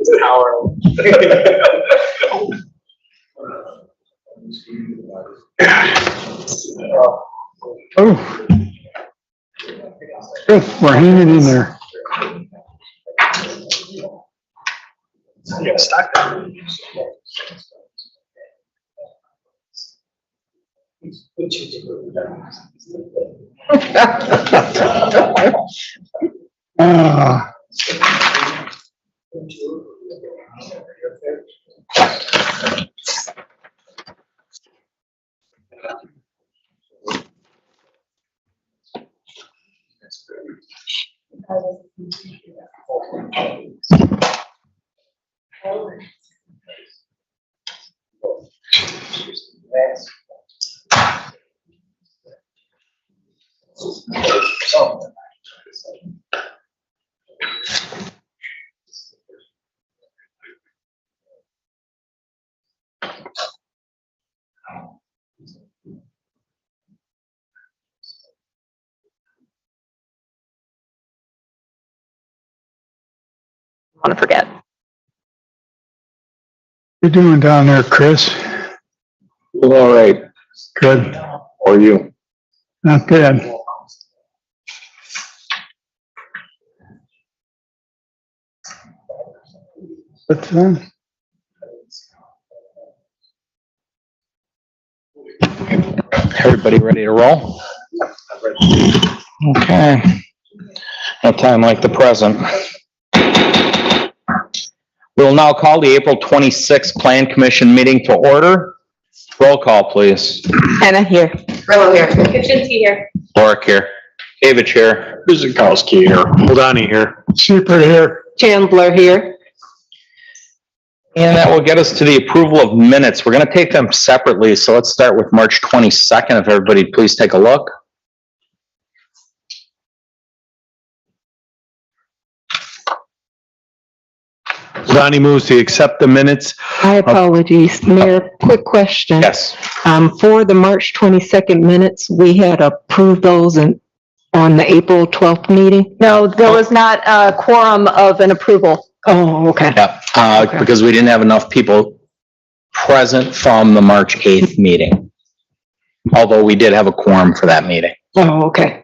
It's an hour. Oh, we're hanging in there. Yeah, stack that. Want to forget. You're doing down there, Chris? All right. Good. How are you? Not bad. But, Everybody ready to roll? Okay. No time like the present. We'll now call the April 26th Plan Commission meeting to order. Roll call, please. Hannah here. Rillo here. Kaczynski here. Lorick here. David here. Guzikowski here. Holdani here. Super here. Chandler here. And that will get us to the approval of minutes. We're going to take them separately, so let's start with March 22nd. If everybody please take a look. Holdani moves to accept the minutes. My apologies, Mayor, quick question. Yes. For the March 22nd minutes, we had approved those on the April 12th meeting? No, there was not a quorum of an approval. Oh, okay. Yep, Okay. because we didn't have enough people present from the March 8th meeting. Although we did have a quorum for that meeting. Oh, okay.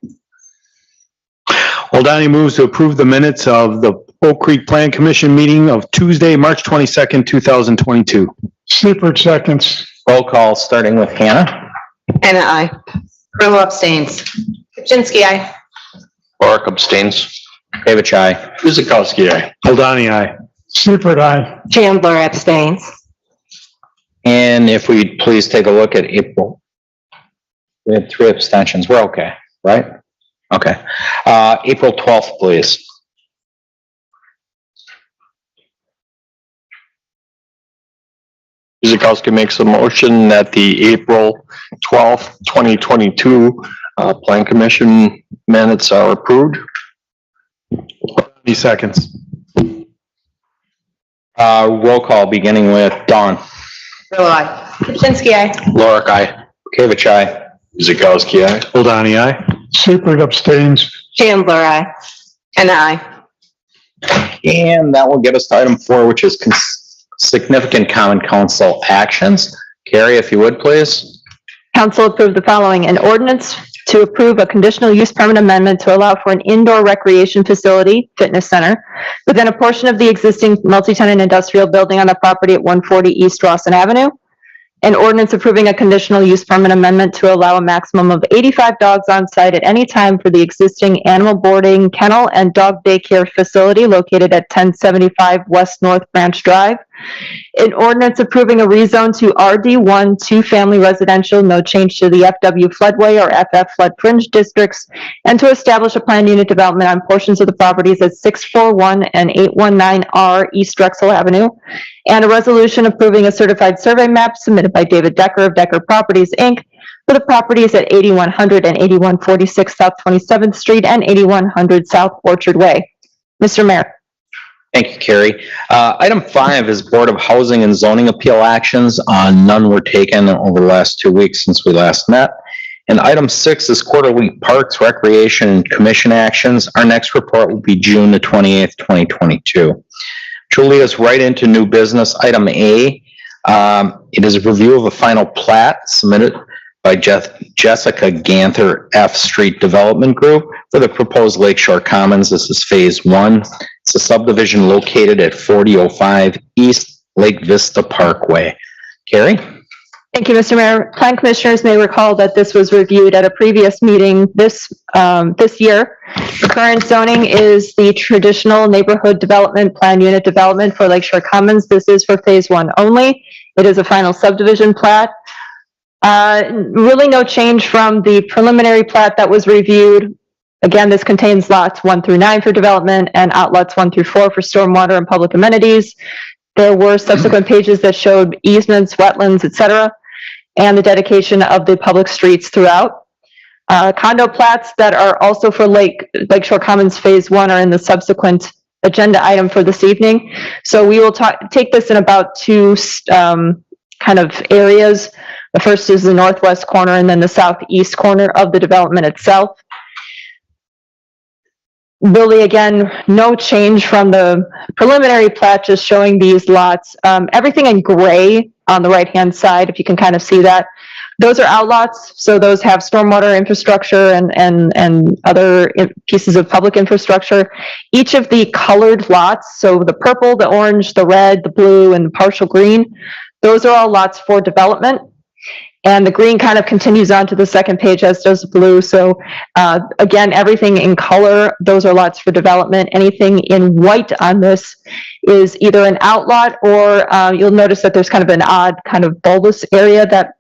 Holdani moves to approve the minutes of the Oak Creek Plan Commission meeting of Tuesday, March 22nd, 2022. Super seconds. Roll call, starting with Hannah. Hannah, aye. Rillo abstains. Kaczynski, aye. Lorick abstains. David Chai. Guzikowski, aye. Holdani, aye. Super aye. Chandler abstains. And if we please take a look at April. We had 3 abstentions. We're okay, right? Okay. April 12th, please. Guzikowski makes a motion that the April 12th, 2022 Plan Commission minutes are approved. 30 seconds. Roll call, beginning with Dawn. Rillo, aye. Kaczynski, aye. Lorick, aye. David Chai. Guzikowski, aye. Holdani, aye. Super abstains. Chandler, aye. Hannah, aye. And that will get us to item 4, which is significant common council actions. Carrie, if you would, please. Council approved the following: an ordinance to approve a conditional use permit amendment to allow for an indoor recreation facility, fitness center, within a portion of the existing multi-tenant industrial building on the property at 140 East Rawson Avenue. An ordinance approving a conditional use permit amendment to allow a maximum of 85 dogs on site at any time for the existing animal boarding, kennel, and dog daycare facility located at 1075 West North Branch Drive. An ordinance approving a rezone to RD1 two-family residential, no change to the FW floodway or FF flood fringe districts, and to establish a planned unit development on portions of the properties at 641 and 819R East Drexel Avenue, and a resolution approving a certified survey map submitted by David Decker of Decker Properties, Inc. for the properties at 8100 and 8146 South 27th Street and 8100 South Orchard Way. Mr. Mayor. Thank you, Carrie. Item 5 is Board of Housing and Zoning Appeal actions. None were taken over the last 2 weeks since we last met. And item 6 is quarterly Parks, Recreation, and Commission actions. Our next report will be June the 28th, 2022. Julia's right into new business. Item A, it is a review of a final plat submitted by Jessica Ganther F Street Development Group for the proposed Lakeshore Commons. This is phase 1. It's a subdivision located at 4005 East Lake Vista Parkway. Carrie? Thank you, Mr. Mayor. Plan commissioners may recall that this was reviewed at a previous meeting this year. The current zoning is the traditional neighborhood development plan unit development for Lakeshore Commons. This is for phase 1 only. It is a final subdivision plat. Really no change from the preliminary plat that was reviewed. Again, this contains lots 1 through 9 for development and outlots 1 through 4 for stormwater and public amenities. There were subsequent pages that showed easements, wetlands, etc., and the dedication of the public streets throughout. Condo plats that are also for Lakeshore Commons Phase 1 are in the subsequent agenda item for this evening. So we will take this in about 2 kind of areas. The first is the northwest corner and then the southeast corner of the development itself. Really, again, no change from the preliminary plat, just showing these lots. Everything in gray on the right-hand side, if you can kind of see that. Those are outlots, so those have stormwater infrastructure and other pieces of public infrastructure. Each of the colored lots, so the purple, the orange, the red, the blue, and the partial green, those are all lots for development. And the green kind of continues on to the second page, as does the blue. So again, everything in color, those are lots for development. Anything in white on this is either an outlot or you'll notice that there's kind of an odd kind of bulbous area that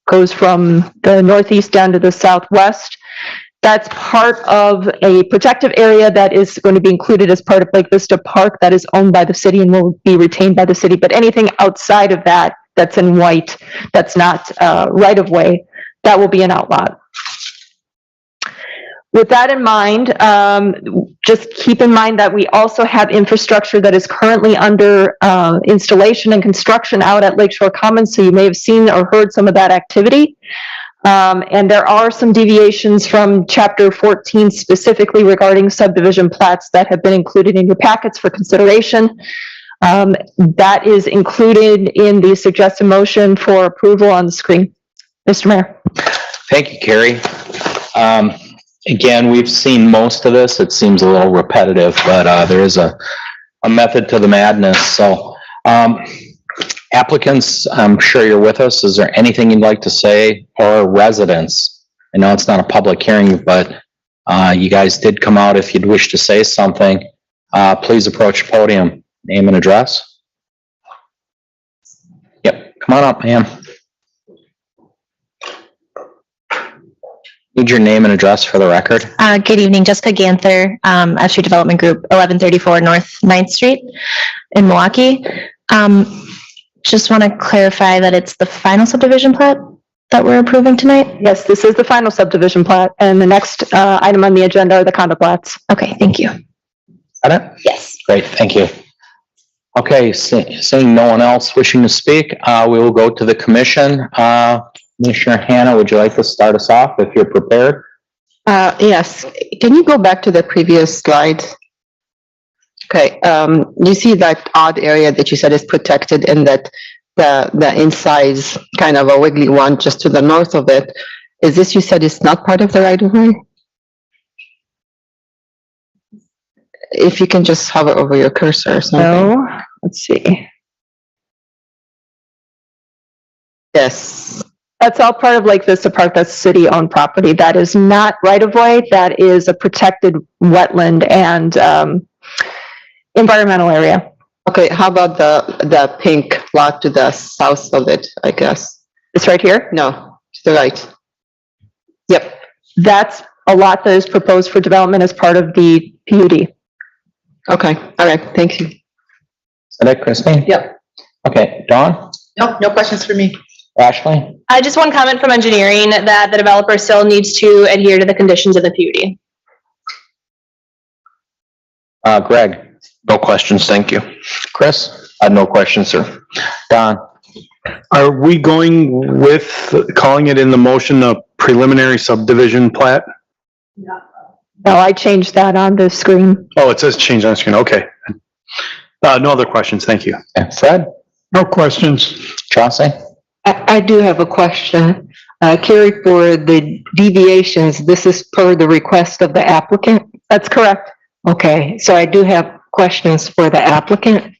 goes from the northeast down to the southwest. That's part of a protective area that is going to be included as part of Lake Vista Park that is owned by the city and will be retained by the city. But anything outside of that, that's in white, that's not right of way, that will be an outlot. With that in mind, just keep in mind that we also have infrastructure that is currently under installation and construction out at Lakeshore Commons, so you may have seen or heard some of that activity. And there are some deviations from Chapter 14 specifically regarding subdivision plats that have been included in your packets for consideration. That is included in the suggested motion for approval on the screen. Mr. Mayor. Thank you, Carrie. Again, we've seen most of this. It seems a little repetitive, but there is a method to the madness. So applicants, I'm sure you're with us. Is there anything you'd like to say, or residents? I know it's not a public hearing, but you guys did come out. If you'd wish to say something, please approach the podium. Name and address. Yep, come on up, ma'am. Need your name and address for the record. Good evening, Jessica Ganther, F Street Development Group, 1134 North 9th Street in Milwaukee. Just want to clarify that it's the final subdivision plat that we're approving tonight? Yes, this is the final subdivision plat, and the next item on the agenda are the condo plats. Okay, thank you. Got it? Yes. Great, thank you. Okay, seeing no one else wishing to speak, we will go to the commission. Commissioner Hannah, would you like to start us off if you're prepared? Yes, can you go back to the previous slide? Okay, you see that odd area that you said is protected and that the inside is kind of a wiggly one just to the north of it. Is this, you said, it's not part of the right of way? If you can just hover over your cursor or something. So, let's see. Yes. That's all part of Lake Vista Park. That's city-owned property. That is not right-of-way. That is a protected wetland and environmental area. Okay, how about the pink lot to the south of it, I guess? It's right here. No, to the right. Yep. That's a lot that is proposed for development as part of the PUD. Okay, all right, thank you. Is that it, Christine? Yep. Okay, Dawn? No, no questions for me. Ashley? Just one comment from engineering that the developer still needs to adhere to the conditions of the PUD. Greg? No questions, thank you. Chris? I have no questions, sir. Don? Are we going with calling it in the motion a preliminary subdivision plat? No, I changed that on the screen. Oh, it says change on screen. Okay. No other questions. Thank you. Okay, Fred, No questions. Chauncey? I do have a question. Carrie, for the deviations, this is per the request of the applicant? That's correct. Okay, so I do have questions for the applicant.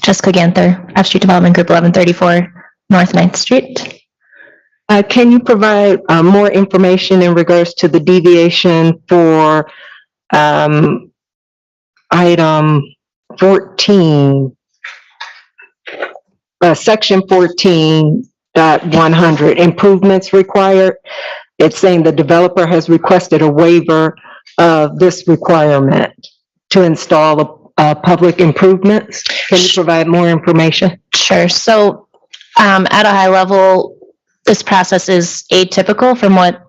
Jessica Ganther, F Street Development Group, 1134 North 9th Street. Can you provide more information in regards to the deviation for item 14? Section 14.100, improvements required. It's saying the developer has requested a waiver of this requirement to install public improvements. Can you provide more information? Sure. So at a high level, this process is atypical from what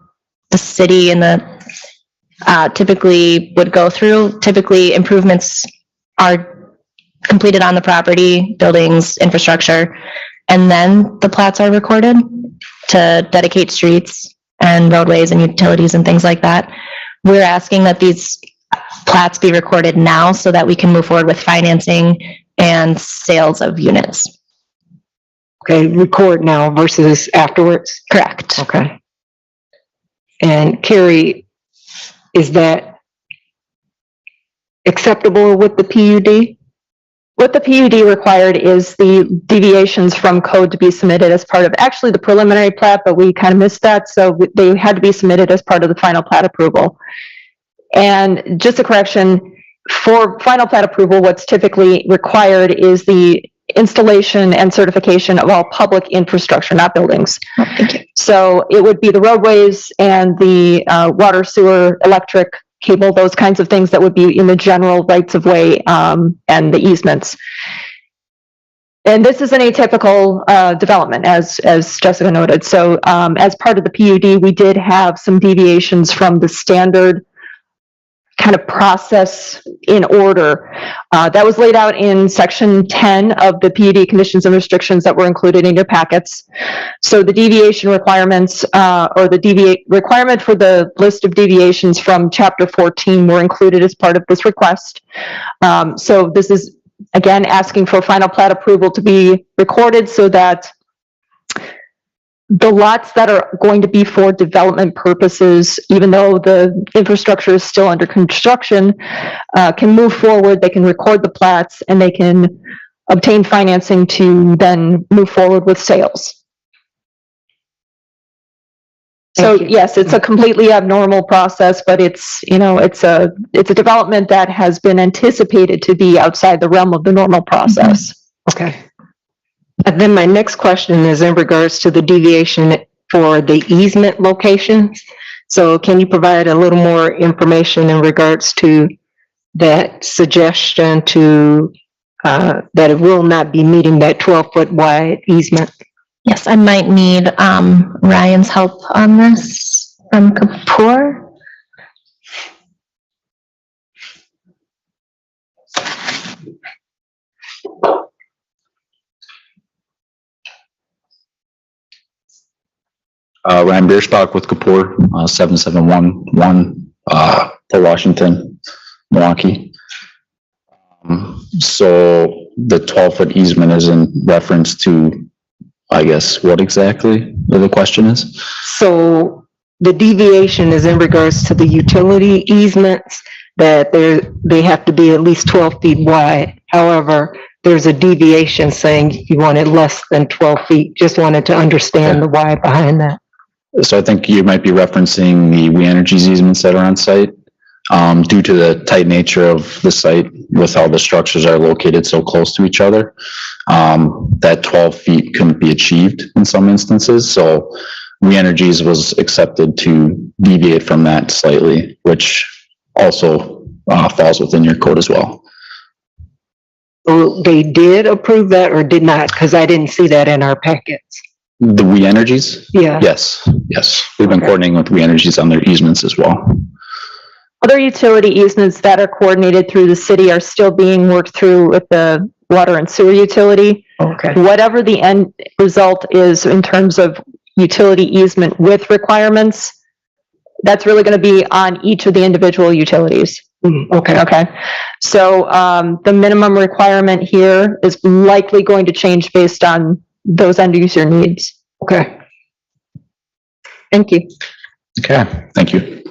the city and the typically would go through. Typically, improvements are completed on the property, buildings, infrastructure, and then the plats are recorded to dedicate streets and roadways and utilities and things like that. We're asking that these plats be recorded now so that we can move forward with financing and sales of units. Okay, record now versus afterwards? Correct. Okay. And Carrie, is that acceptable with the PUD? What the PUD required is the deviations from code to be submitted as part of, actually the preliminary plat, but we kind of missed that, so they had to be submitted as part of the final plat approval. And just a correction, for final plat approval, what's typically required is the installation and certification of all public infrastructure, not buildings. Thank you. So it would be the roadways and the water, sewer, electric, cable, those kinds of things that would be in the general rights of way and the easements. And this is an atypical development, as Jessica noted. So as part of the PUD, we did have some deviations from the standard kind of process in order. That was laid out in section 10 of the PUD conditions and restrictions that were included in your packets. So the deviation requirements or the requirement for the list of deviations from chapter 14 were included as part of this request. So this is, again, asking for final plat approval to be recorded so that the lots that are going to be for development purposes, even though the infrastructure is still under construction, can move forward, they can record the plats, and they can obtain financing to then move forward with sales. So Thank you. yes, it's a completely abnormal process, but it's, you know, it's a development that has been anticipated to be outside the realm of the normal process. Okay. And then my next question is in regards to the deviation for the easement locations. So can you provide a little more information in regards to that suggestion to, that it will not be meeting that 12-foot wide easement? Yes, I might need Ryan's help on this from Kapoor. Ryan Bierstock with Kapoor, 7711, Port Washington, Milwaukee. So the 12-foot easement is in reference to, I guess, what exactly the question is? So the deviation is in regards to the utility easements, that they have to be at least 12 feet wide. However, there's a deviation saying you want it less than 12 feet. Just wanted to understand the why behind that. So I think you might be referencing the We Energies easements that are on site. Due to the tight nature of the site with how the structures are located so close to each other, that 12 feet couldn't be achieved in some instances. So We Energies was accepted to deviate from that slightly, which also falls within your code as well. So they did approve that or did not? Because I didn't see that in our packets. The We Energies? Yeah. Yes. We've been Okay. coordinating with We Energies on their easements as well. Other utility easements that are coordinated through the city are still being worked through with the water and sewer utility. Okay. Whatever the end result is in terms of utility easement with requirements. That's really going to be on each of the individual utilities. Okay. Okay, so, the minimum requirement here is likely going to change based on those end user needs. Okay. Thank you. Okay, thank you.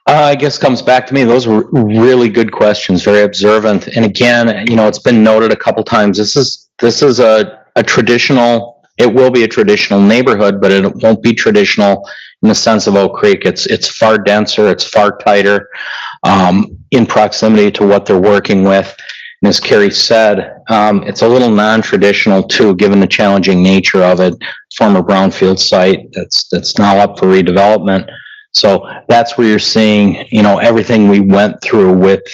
I guess comes back to me, those were really good questions, very observant. And again, you know, it's been noted a couple times, this is a traditional, it will be a traditional neighborhood, but it won't be traditional in the sense of Oak Creek. It's far denser, it's far tighter, in proximity to what they're working with. And as Carrie said, it's a little non-traditional too, given the challenging nature of it. Former brownfield site that's now up for redevelopment. So that's where you're seeing, you know, everything we went through with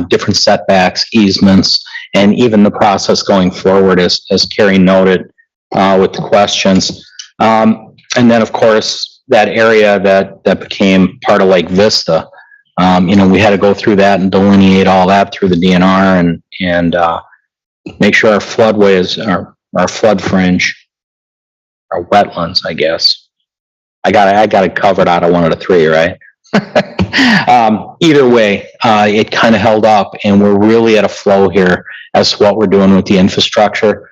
different setbacks, easements, and even the process going forward, as Carrie noted with the questions. And then, of course, that area that became part of Lake Vista. You know, we had to go through that and delineate all that through the DNR and make sure our floodways, our flood fringe, our wetlands, I guess. I got it covered out of one of the three, right? Either way, it kind of held up, and we're really at a flow here as to what we're doing with the infrastructure,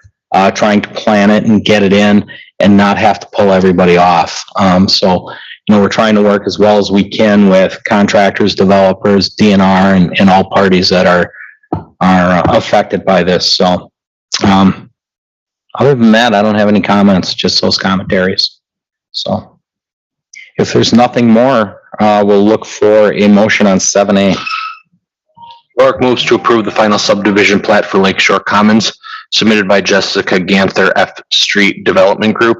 trying to plan it and get it in and not have to pull everybody off. So, you know, we're trying to work as well as we can with contractors, developers, DNR, and all parties that are affected by this. So, other than that, I don't have any comments, just those commentaries. So, if there's nothing more, we'll look for a motion on 7A. Rourke moves to approve the final subdivision plat for Lakeshore Commons submitted by Jessica Ganther F Street Development Group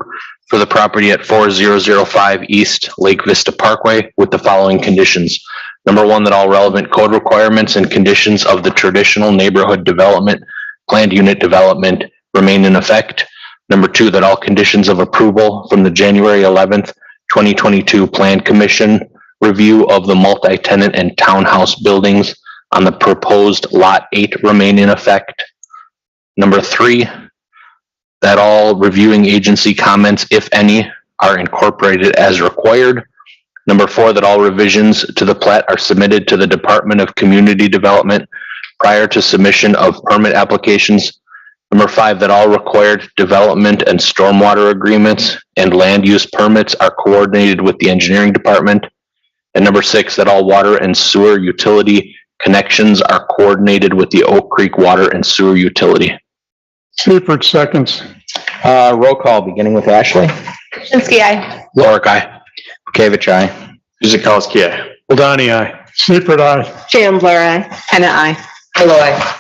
for the property at 4005 East Lake Vista Parkway with the following conditions. Number one, that all relevant code requirements and conditions of the traditional neighborhood development, planned unit development remain in effect. Number two, that all conditions of approval from the January 11th, 2022 Plan Commission review of the multi-tenant and townhouse buildings on the proposed Lot 8 remain in effect. Number three, that all reviewing agency comments, if any, are incorporated as required. Number four, that all revisions to the plat are submitted to the Department of Community Development prior to submission of permit applications. Number five, that all required development and stormwater agreements and land use permits are coordinated with the engineering department. And number six, that all water and sewer utility connections are coordinated with the Oak Creek Water and Sewer Utility. Seifert seconds. Roll call, beginning with Ashley. Kipchinsky, aye. Rourke, aye. Bekavich, aye. Guzekowski, aye. Ladani, aye. Seifert, aye. Chandler, aye. Hannah, aye. Pillow, aye.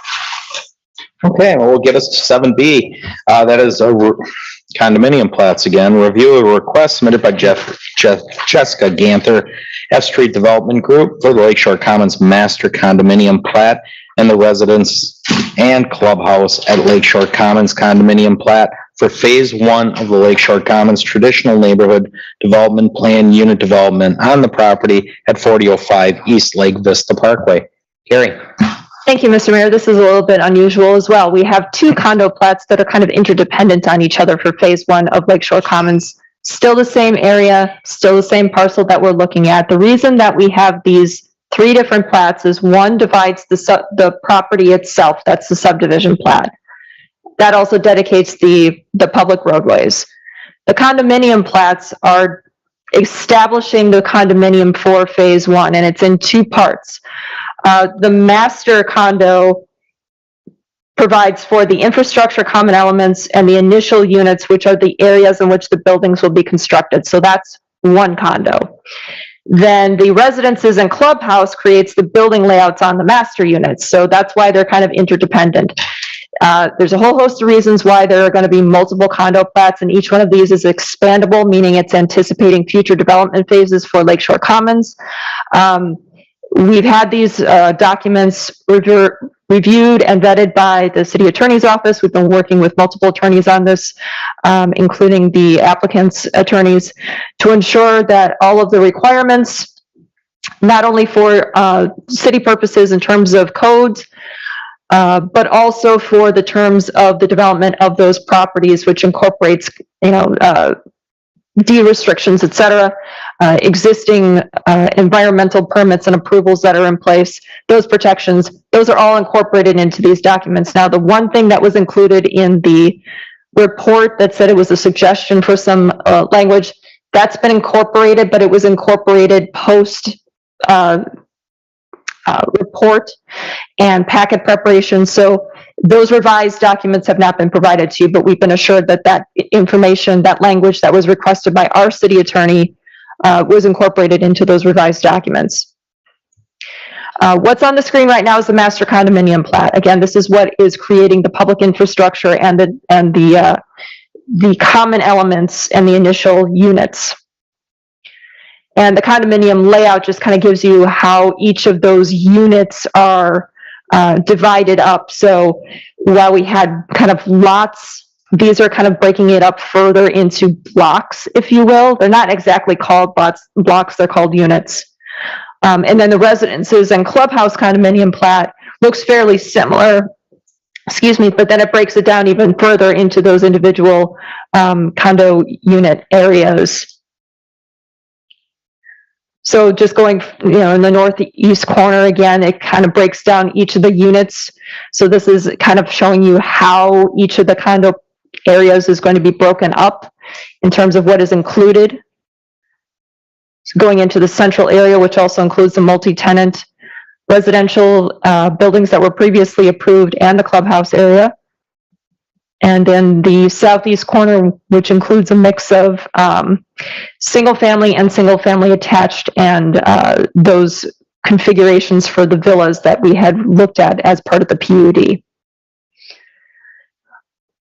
Okay, well, we'll get us to 7B. That is condominium plats again. Review of a request submitted by Jessica Ganther, F Street Development Group for the Lakeshore Commons Master Condominium Plat and the residence and clubhouse at Lakeshore Commons Condominium Plat for Phase 1 of the Lakeshore Commons Traditional Neighborhood Development Plan Unit Development on the property at 4005 East Lake Vista Parkway. Carrie. Thank you, Mr. Mayor. This is a little bit unusual as well. We have two condo plats that are kind of interdependent on each other for Phase 1 of Lakeshore Commons. Still the same area, still the same parcel that we're looking at. The reason that we have these three different plats is one divides the property itself. That's the subdivision plat. That also dedicates the public roadways. The condominium plats are establishing the condominium for Phase 1, and it's in two parts. The master condo provides for the infrastructure common elements and the initial units, which are the areas in which the buildings will be constructed. So that's one condo. Then the residences and clubhouse creates the building layouts on the master units. So that's why they're kind of interdependent. There's a whole host of reasons why there are going to be multiple condo plats, and each one of these is expandable, meaning it's anticipating future development phases for Lakeshore Commons. We've had these documents reviewed and vetted by the city attorney's office. We've been working with multiple attorneys on this, including the applicant's attorneys, to ensure that all of the requirements, not only for city purposes in terms of codes, but also for the terms of the development of those properties, which incorporates, deed restrictions, et cetera, existing environmental permits and approvals that are in place, those protections, those are all incorporated into these documents. Now, the one thing that was included in the report that said it was a suggestion for some language, that's been incorporated, but it was incorporated post report and packet preparation. So those revised documents have not been provided to you, but we've been assured that that information, that language that was requested by our city attorney was incorporated into those revised documents. What's on the screen right now is the master condominium plat. Again, this is what is creating the public infrastructure and the common elements and the initial units. And the condominium layout just kind of gives you how each of those units are divided up. So while we had kind of lots, these are kind of breaking it up further into blocks, if you will. They're not exactly called blocks, they're called units. And then the residences and clubhouse condominium plat looks fairly similar, but then it breaks it down even further into those individual condo unit areas. So just going, in the northeast corner again, it kind of breaks down each of the units. So this is kind of showing you how each of the condo areas is going to be broken up in terms of what is included. So going into the central area, which also includes the multi-tenant residential buildings that were previously approved and the clubhouse area. And then the southeast corner, which includes a mix of single family and single family attached, and those configurations for the villas that we had looked at as part of the PUD.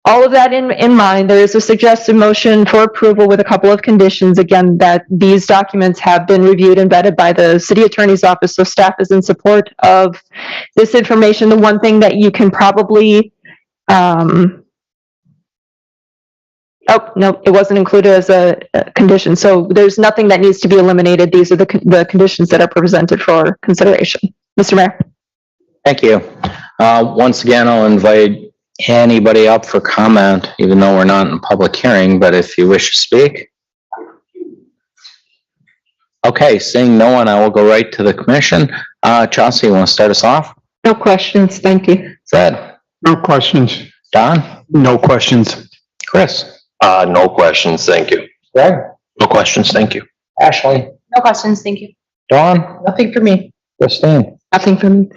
All of that in mind, there is a suggested motion for approval with a couple of conditions. Again, that these documents have been reviewed and vetted by the city attorney's office, so staff is in support of this information. The one thing that you can probably oh, no, it wasn't included as a condition. So there's nothing that needs to be eliminated. These are the conditions that are presented for consideration. Mr. Mayor. Thank you. Once again, I'll invite anybody up for comment, even though we're not in a public hearing, but if you wish to speak. Okay, seeing no one, I will go right to the commission. Chauncey, you want to start us off? No questions, thank you. Zed? No questions. Don? No questions. Chris? No questions, thank you. Greg? No questions, thank you. Ashley? No questions, thank you. Dawn? Nothing for me. Christine? Nothing for me.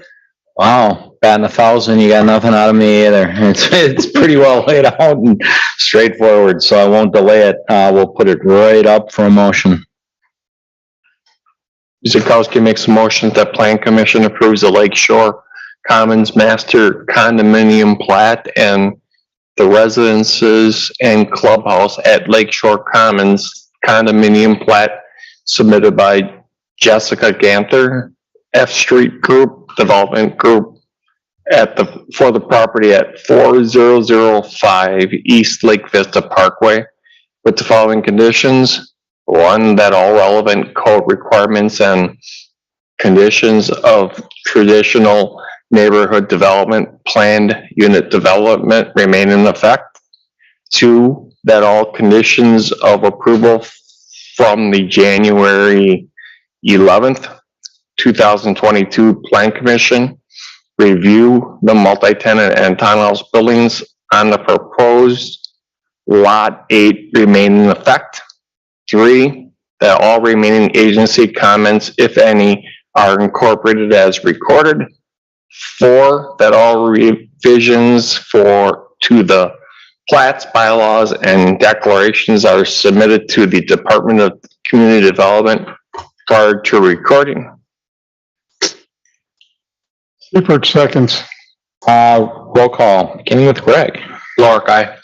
Wow, batting 1,000, you got nothing out of me either. It's pretty well laid out and straightforward, so I won't delay it. We'll put it right up for a motion. Guzekowski makes a motion that Plan Commission approves the Lake Shore Commons Master Condominium Plat and the residences and clubhouse at Lake Shore Commons Condominium Plat submitted by Jessica Ganther, F Street Group, Development Group for the property at 4005 East Lake Vista Parkway with the following conditions. One, that all relevant code requirements and conditions of traditional neighborhood development planned unit development remain in effect. Two, that all conditions of approval from the January 11th, 2022 Plan Commission review the multi-tenant and townhouse buildings on the proposed Lot 8 remain in effect. 3, that all remaining agency comments, if any, are incorporated as recorded. 4, that all revisions to the plats, bylaws, and declarations are submitted to the Department of Community Development prior to recording. Seifert seconds. Roll call, beginning with Greg. Lorik, aye.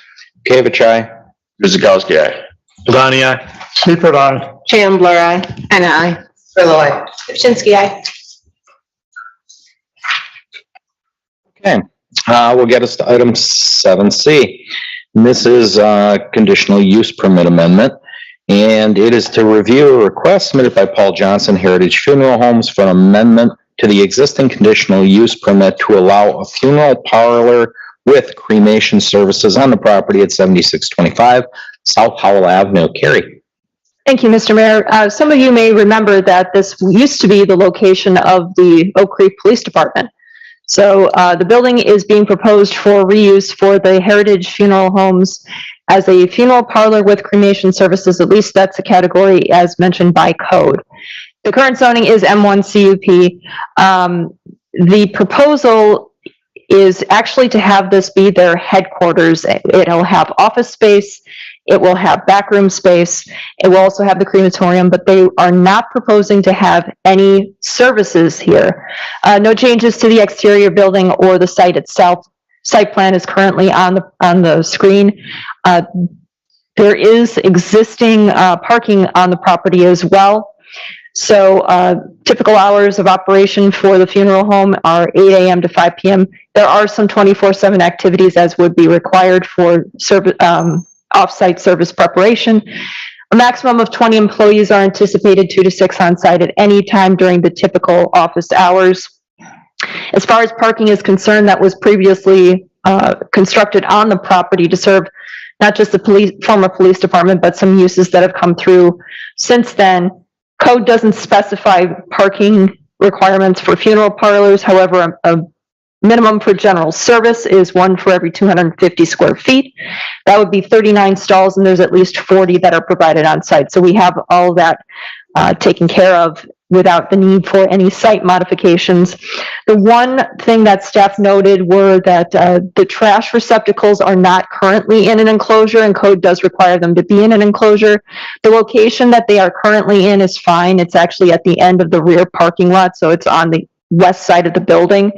Kavich, aye. Guzekowski, aye. Ladani, aye. Seifert, aye. Chandler, aye. Anna, aye. Sirlo, aye. Pipchinsky, aye. Okay, we'll get us to item 7C. And this is a conditional use permit amendment, and it is to review a request submitted by Paul Johnson Heritage Funeral Homes for an amendment to the existing conditional use permit to allow a funeral parlor with cremation services on the property at 7625 South Howell Avenue. Carrie. Thank you, Mr. Mayor. Some of you may remember that this used to be the location of the Oak Creek Police Department. So the building is being proposed for reuse for the Heritage Funeral Homes as a funeral parlor with cremation services. At least that's a category as mentioned by code. The current zoning is M1 CUP. The proposal is actually to have this be their headquarters. It'll have office space. It will have backroom space. It will also have the crematorium, but they are not proposing to have any services here. No changes to the exterior building or the site itself. Site plan is currently on the screen. There is existing parking on the property as well. So typical hours of operation for the funeral home are 8 a.m. to 5 p.m. There are some 24/7 activities as would be required for off-site service preparation. A maximum of 20 employees are anticipated, 2 to 6 on site at any time during the typical office hours. As far as parking is concerned, that was previously constructed on the property to serve not just the former police department, but some uses that have come through since then. Code doesn't specify parking requirements for funeral parlors. However, a minimum for general service is 1 for every 250 square feet. That would be 39 stalls, and there's at least 40 that are provided on site. So we have all that taken care of without the need for any site modifications. The one thing that staff noted were that the trash receptacles are not currently in an enclosure, and code does require them to be in an enclosure. The location that they are currently in is fine. It's actually at the end of the rear parking lot, so it's on the west side of the building.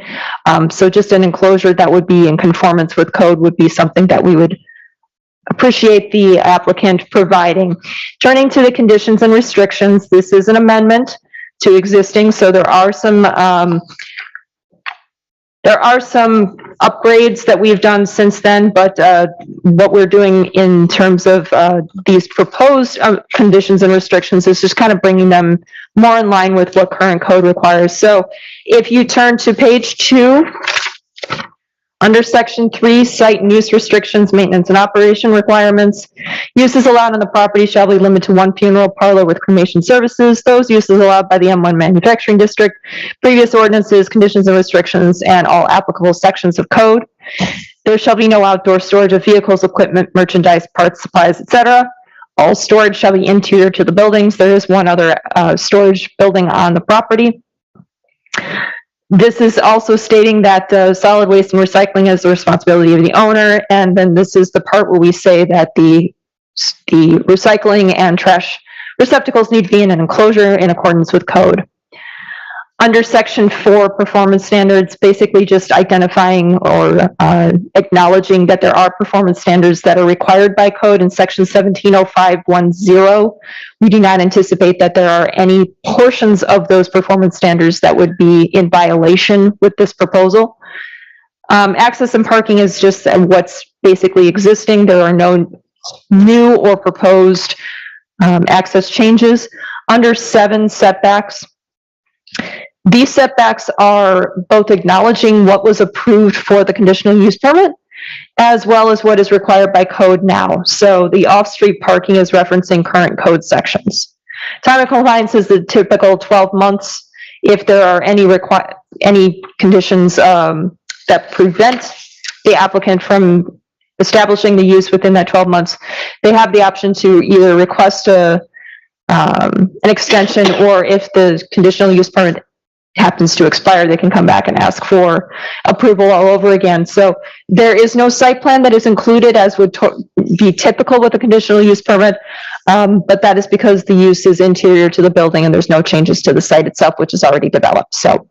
So just an enclosure that would be in conformance with code would be something that we would appreciate the applicant providing. Turning to the conditions and restrictions, this is an amendment to existing, so there are some upgrades that we've done since then, but what we're doing in terms of these proposed conditions and restrictions is just kind of bringing them more in line with what current code requires. So if you turn to page 2, under section 3, site and use restrictions, maintenance and operation requirements, uses allowed on the property shall be limited to 1 funeral parlor with cremation services. Those uses allowed by the M1 manufacturing district, previous ordinances, conditions and restrictions, and all applicable sections of code. There shall be no outdoor storage of vehicles, equipment, merchandise, parts, supplies, etc. All storage shall be interior to the buildings. There is one other storage building on the property. This is also stating that solid waste and recycling is the responsibility of the owner, and then this is the part where we say that the recycling and trash receptacles need to be in an enclosure in accordance with code. Under section 4, performance standards, basically just identifying or acknowledging that there are performance standards that are required by code in section 170510. We do not anticipate that there are any portions of those performance standards that would be in violation with this proposal. Access and parking is just what's basically existing. There are no new or proposed access changes. Under 7, setbacks. These setbacks are both acknowledging what was approved for the conditional use permit, as well as what is required by code now. So the off-street parking is referencing current code sections. Time of compliance is the typical 12 months. If there are any conditions that prevent the applicant from establishing the use within that 12 months, they have the option to either request an extension, or if the conditional use permit happens to expire, they can come back and ask for approval all over again. So there is no site plan that is included, as would be typical with a conditional use permit, but that is because the use is interior to the building and there's no changes to the site itself, which is already developed. So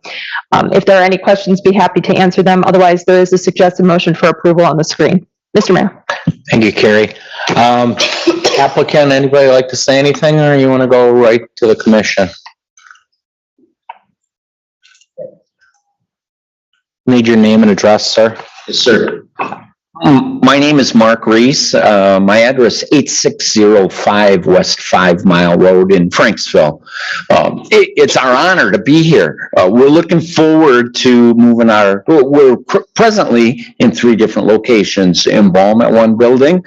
if there are any questions, be happy to answer them. Otherwise, there is a suggested motion for approval on the screen. Mr. Mayor. Thank you, Carrie. Applicant, anybody like to say anything, or you want to go right to the commission? Need your name and address, sir. Yes, sir. My name is Mark Reese. My address 8605 West 5 Mile Road in Franksville. It's our honor to be here. We're looking forward to moving we're presently in 3 different locations: embalm at one building,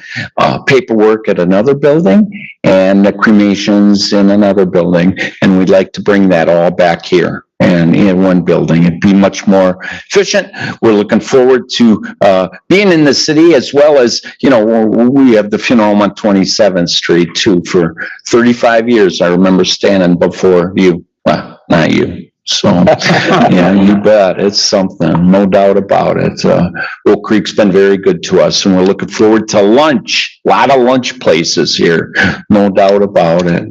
paperwork at another building, and the cremations in another building. And we'd like to bring that all back here and in one building. It'd be much more efficient. We're looking forward to being in the city, as well as, we have the funeral home on 27th Street too. For 35 years, I remember standing before you. Well, not you. So, yeah, you bet. It's something, no doubt about it. Oak Creek's been very good to us, and we're looking forward to lunch. A lot of lunch places here, no doubt about it.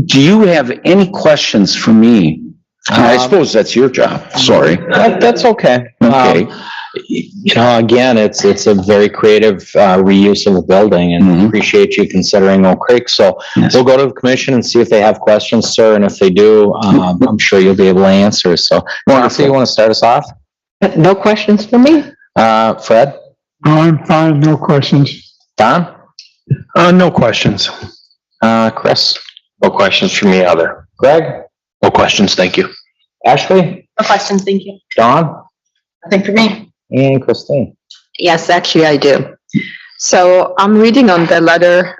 Do you have any questions for me? I suppose that's your job. Sorry. That's okay. Okay. Again, it's a very creative reuse of a building, and appreciate you considering Oak Creek. So Yes. we'll go to the commission and see if they have questions, sir. And if they do, I'm sure you'll be able to answer. So, Marcy, you want to start us off? No questions for me? Fred? I'm fine, no questions. Don? No questions. Chris? No questions from me either. Greg? No questions, thank you. Ashley? No questions, thank you. Dawn? Nothing for me. And Christine? Yes, actually, I do. So I'm reading on the letter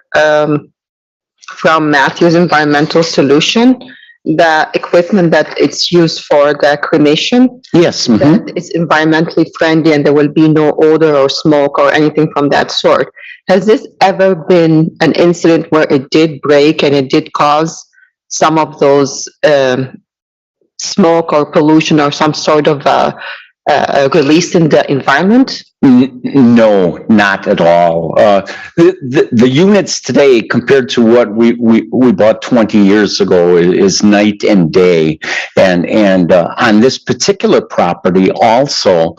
from Matthews Environmental Solution, the equipment that it's used for the cremation, Yes. that it's environmentally friendly and there will be no odor or smoke or anything from that sort. Has this ever been an incident where it did break and it did cause some of those smoke or pollution or some sort of release in the environment? No, not at all. The units today, compared to what we bought 20 years ago, is night and day. And on this particular property also,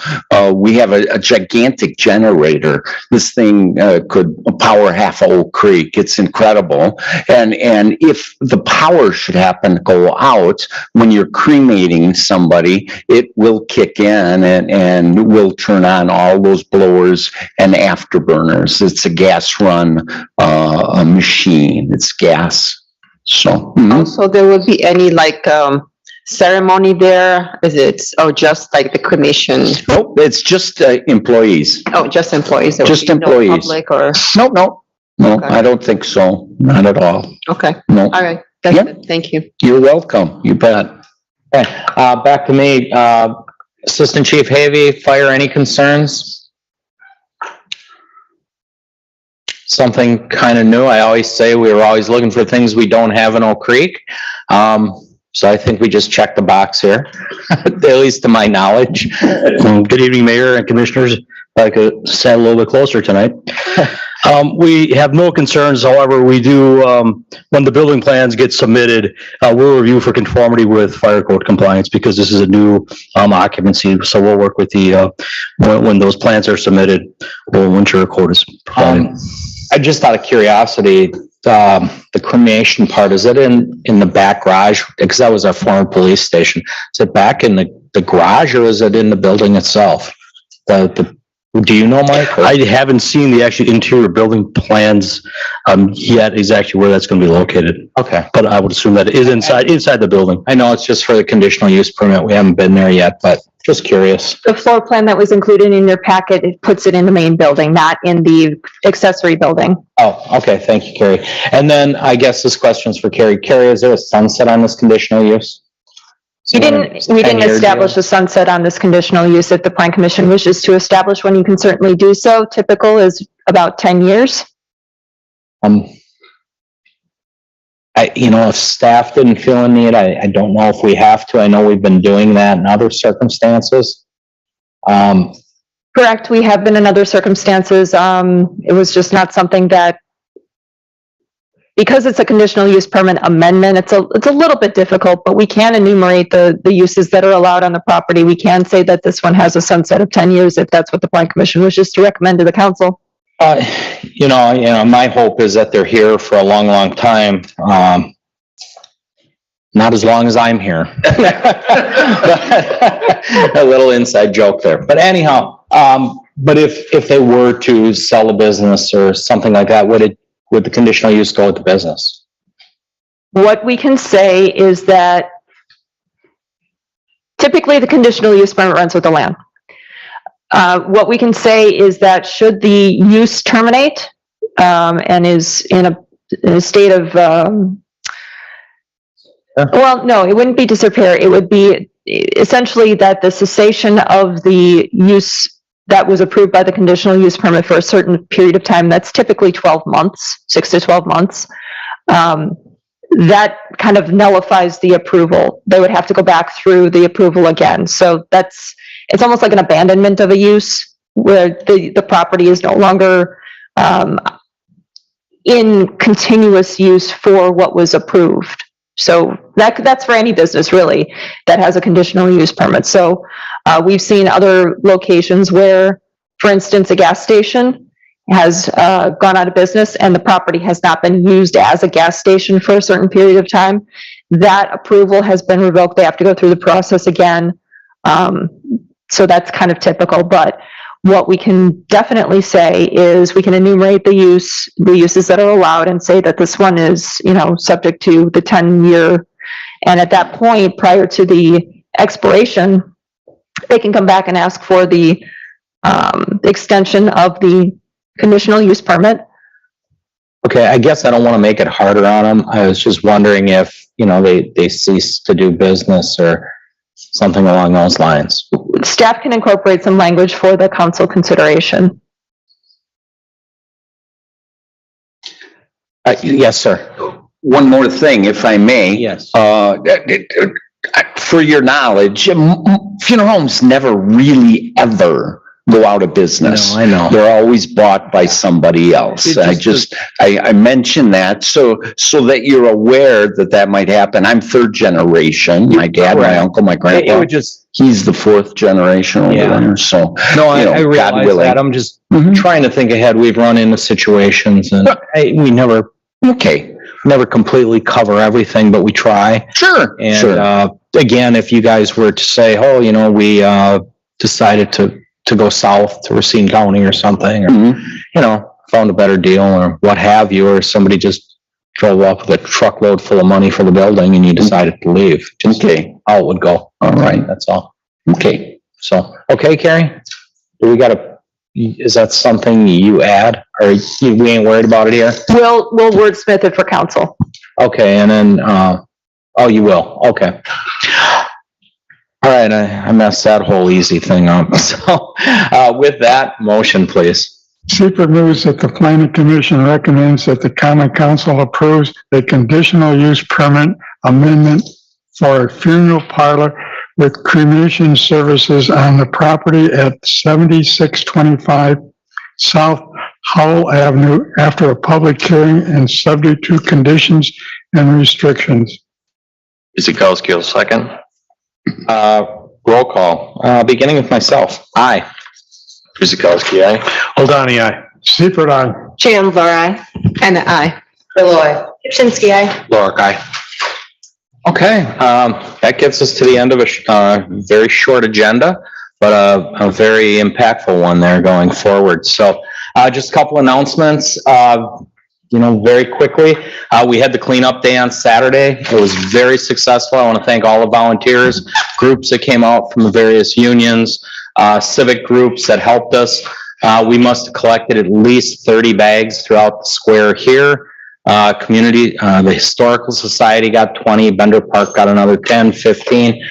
we have a gigantic generator. This thing could power half of Oak Creek. It's incredible. And if the power should happen to go out when you're cremating somebody, it will kick in and will turn on all those blowers and afterburners. It's a gas run machine. It's gas. So Also, there will be any ceremony there? Is it, or just like the cremation? nope, it's just employees. Oh, just employees? There will Just be no employees. Public or, No, Okay. I don't think so. Not at all. okay, No. all right. That's Yep. it. Thank you. You're welcome. You bet. Okay, back to me. Assistant Chief Havey, fire, any concerns? Something kind of new. I always say we were always looking for things we don't have in Oak Creek. So I think we just checked the box here, at least to my knowledge. Good evening, Mayor and Commissioners. If I could sit a little bit closer tonight. We have no concerns. However, we do, when the building plans get submitted, we'll review for conformity with fire code compliance, because this is a new occupancy. So we'll work with when those plans are submitted, we'll ensure a code is provided. I just out of curiosity, the cremation part, is it in the back garage? Because that was our former police station. Is it back in the garage, or is it in the building itself? Do you know, Mike? I haven't seen the actual interior building plans yet, exactly where that's going to be located, Okay. but I would assume that it is inside the building. I know it's just for the conditional use permit. We haven't been there yet, but just curious. The floor plan that was included in your packet, it puts it in the main building, not in the accessory building. Oh, okay. Thank you, Carrie. And then I guess this question's for Carrie. Carrie, is there a sunset on this conditional use? We didn't 10-year establish deal? a sunset on this conditional use. If the plan commission wishes to establish one, you can certainly do so. Typical is about 10 years. If staff didn't feel a need, I don't know if we have to. I know we've been doing that in other circumstances. Correct, we have been in other circumstances. It was just not something that, because it's a conditional use permit amendment, it's a little bit difficult, but we can enumerate the uses that are allowed on the property. We can say that this one has a sunset of 10 years if that's what the plan commission wishes to recommend to the council. My hope is that they're here for a long, long time. Not as long as I'm here. A little inside joke there. But anyhow, But if they were to sell a business or something like that, would the conditional use go with the business? What we can say is that typically the conditional use permit runs with the land. What we can say is that should the use terminate, and is in a state of, well, no, it wouldn't be disrepair. It would be essentially that the cessation of the use that was approved by the conditional use permit for a certain period of time, that's typically 12 months, 6 to 12 months. That kind of nullifies the approval. They would have to go back through the approval again. So it's almost like an abandonment of a use where the property is no longer in continuous use for what was approved. So that's for any business really that has a conditional use permit. So we've seen other locations where, for instance, a gas station has gone out of business and the property has not been used as a gas station for a certain period of time. That approval has been revoked. They have to go through the process again. So that's kind of typical, but what we can definitely say is we can enumerate the uses that are allowed and say that this one is, subject to the 10-year. And at that point, prior to the expiration, they can come back and ask for the extension of the conditional use permit. Okay, I guess I don't want to make it harder on them. I was just wondering if, they cease to do business or something along those lines. Staff can incorporate some language for the council consideration. Yes, sir. One more thing, if I may. Yes. For your knowledge, funeral homes never really ever go out of business. No, I know. They're always bought by somebody else. I mentioned that so that you're aware that might happen. I'm third generation. My dad, my uncle, my grandpa. It would just, He's the fourth generation over there, so. no, I God realize willing. that. I'm just Mhm. trying to think ahead. We've run into situations and we never completely cover everything, but we try. Sure, And, sure. again, if you guys were to say, oh, we, decided to go south to Racine County or something, or, Mhm. found a better deal or what have you, or somebody just drove up with a truckload full of money for the building and you decided to leave. Just Okay, how it would go. all right, That's all. okay. So, okay, Carrie? Is that something you add or we ain't worried about it here? We'll wordsmith it for council. Okay, and then, oh, you will, okay. All right, I messed that whole easy thing up. So, with that, motion, please. Secret moves that the planning commission recommends that the common council approves a conditional use permit amendment for a funeral parlor with cremation services on the property at 7625 South Howell Avenue after a public hearing and subject to conditions and restrictions. Guzekowski will second. Roll call, beginning with myself. Aye. Guzekowski, aye. Hold aye. Seifert, aye. Chandler, aye. And I. Malloy. Pipchinsky, aye. Lorik, aye. Okay, that gets us to the end of a very short agenda, but a very impactful one there going forward. So, just a couple announcements, very quickly. We had the cleanup day on Saturday. It was very successful. I want to thank all the volunteers, groups that came out from the various unions, civic groups that helped us. We must have collected at least 30 bags throughout the square here. Community, the Historical Society got 20, Bender Park got another 10, 15.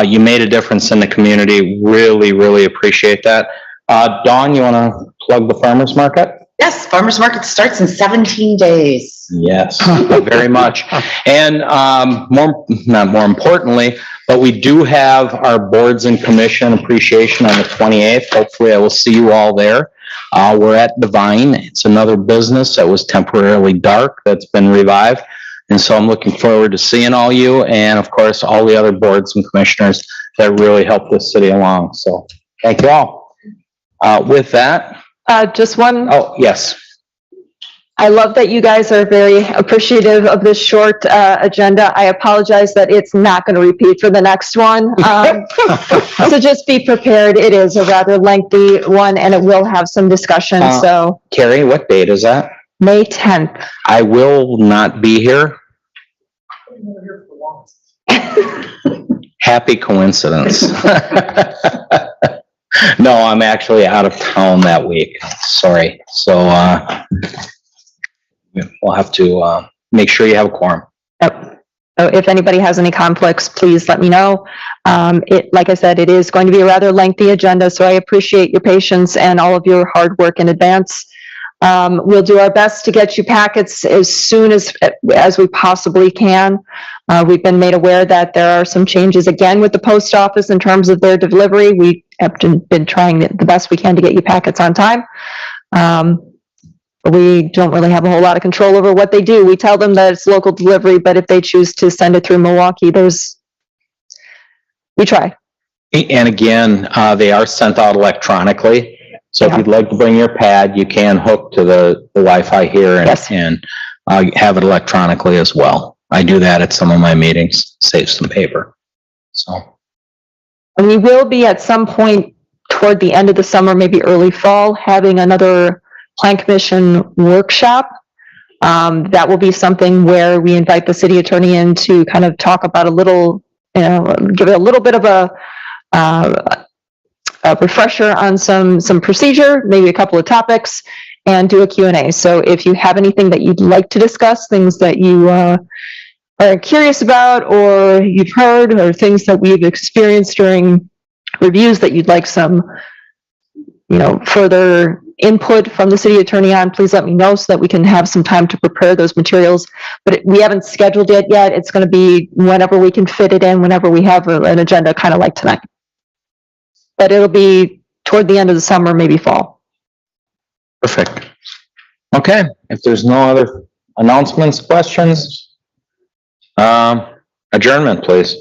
You made a difference in the community. Really, really appreciate that. Dawn, you want to plug the farmer's market? Yes, farmer's market starts in 17 days. Yes, very much. And not more importantly, but we do have our boards and commission appreciation on the 28th. Hopefully I will see you all there. We're at Divine. It's another business that was temporarily dark that's been revived. And so I'm looking forward to seeing all you and of course, all the other boards and commissioners that really helped this city along. So thank you all. With that, Just one, oh, yes. I love that you guys are very appreciative of this short agenda. I apologize that it's not going to repeat for the next one. So just be prepared. It is a rather lengthy one and it will have some discussion. So Carrie, what date is that? May 10th. I will not be here. Happy coincidence. No, I'm actually out of town that week. Sorry. So, we'll have to, make sure you have a quorum. Yep. So if anybody has any conflicts, please let me know. Like I said, it is going to be a rather lengthy agenda, so I appreciate your patience and all of your hard work in advance. We'll do our best to get you packets as soon as we possibly can. We've been made aware that there are some changes again with the post office in terms of their delivery. We have been trying the best we can to get you packets on time. We don't really have a whole lot of control over what they do. We tell them that it's local delivery, but if they choose to send it through Milwaukee, we try. And again, they are sent out electronically. So if you'd like to bring your pad, you can hook to the Wi-Fi here and have it electronically as well. I do that at some of my meetings, save some paper. So. And we will be at some point toward the end of the summer, maybe early fall, having another Plan Commission workshop. That will be something where we invite the city attorney in to kind of talk about a little, give it a little bit of a refresher on some procedure, maybe a couple of topics, and do a Q&A. So if you have anything that you'd like to discuss, things that you are curious about, or you've heard, or things that we've experienced during reviews that you'd like some, further input from the city attorney on, please let me know so that we can have some time to prepare those materials. But we haven't scheduled it yet. It's going to be whenever we can fit it in, whenever we have an agenda kind of like tonight. But it'll be toward the end of the summer, maybe fall. Perfect. Okay, if there's no other announcements, questions, adjournment, please.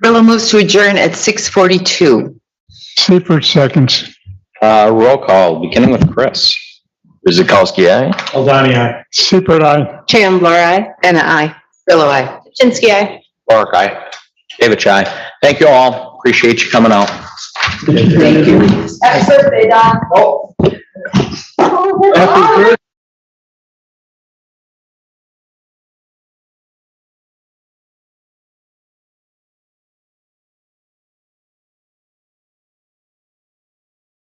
Grillo moves to adjourn at 6:42. Seifert seconds. Roll call, beginning with Chris. Guzekowski, aye. Aldani, aye. Seifert, aye. Chandler, aye. Anna, aye. Grillo, aye. Chinsky, aye. Clark, aye. David Chai. Thank you all. Appreciate you coming out. Thank you. Happy birthday, Don. Happy birthday.